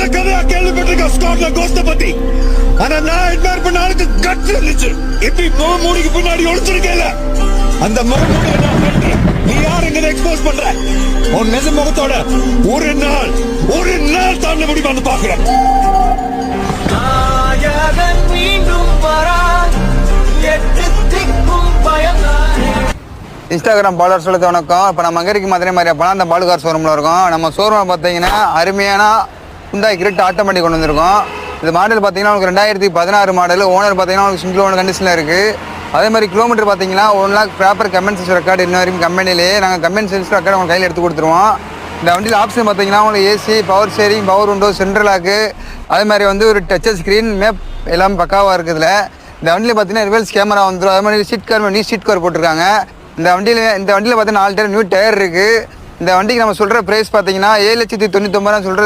கதை கதையா கேள்விப்பட்டிருக்கேன் ஸ்காட்ல கோஸ்ட பத்தி. ஆனா நான் அட்மையர் பண்ண ஆளுக்கு கட்ஸ் இருந்துச்சு. இப்படி மூடிக்கு பின்னாடி ஒளிச்சிருக்கேல, அந்த முகமூடியை நான் பண்றேன். நீ யாருங்க எக்ஸ்போஸ் பண்ற? உன் நெச முகத்தோட ஒரு நாள் தாண்ட முடியுமான்னு பாக்குறேன். இன்ஸ்டாகிராம் பாலர் சொல்லுறது வணக்கம். இப்போ நம்ம அங்கே மதுரை மாதிரி அப்போனா அந்த பாலுகார் ஷோரூமில் இருக்கோம். நம்ம ஷோரூமில் பார்த்தீங்கன்னா அருமையான ஹுண்டாய் கிரிட் ஆட்டோமேட்டிக் கொண்டு வந்திருக்கோம். இந்த மாடல் பார்த்தீங்கன்னா உங்களுக்கு 2016 மாடல். ஓனர் பார்த்தீங்கன்னா உங்களுக்கு சிங்கிள் ஓனர் கண்டிஷனில் இருக்குது. அதே மாதிரி கிலோமீட்டர் பார்த்தீங்கன்னா 1 lakh proper company service record இன்ன வரைக்கும் கம்பெனிலேயே நாங்கள் கம்பெனி சர்வீஸ் ரெக்கார்டு உங்கள் கையில் எடுத்து கொடுத்துருவோம். இந்த வண்டியில் ஆப்ஷன் பார்த்தீங்கன்னா உங்களுக்கு AC, power steering, power window, central lock, அதே மாதிரி வந்து ஒரு டச் ஸ்க்ரீன், மேப் எல்லாமே பக்காவாக இருக்குதுல. இந்த வண்டியில் பார்த்தீங்கன்னா ரிவர்ஸ் கேமரா வந்துடும். அதே மாதிரி seat cover, new seat cover போட்டிருக்காங்க. இந்த வண்டியில் பார்த்தீங்கன்னா 4 டயர் நியூ டயர் இருக்குது. இந்த வண்டிக்கு நம்ம சொல்கிற ப்ரைஸ் பார்த்தீங்கன்னா 7,99,000 சொல்கிற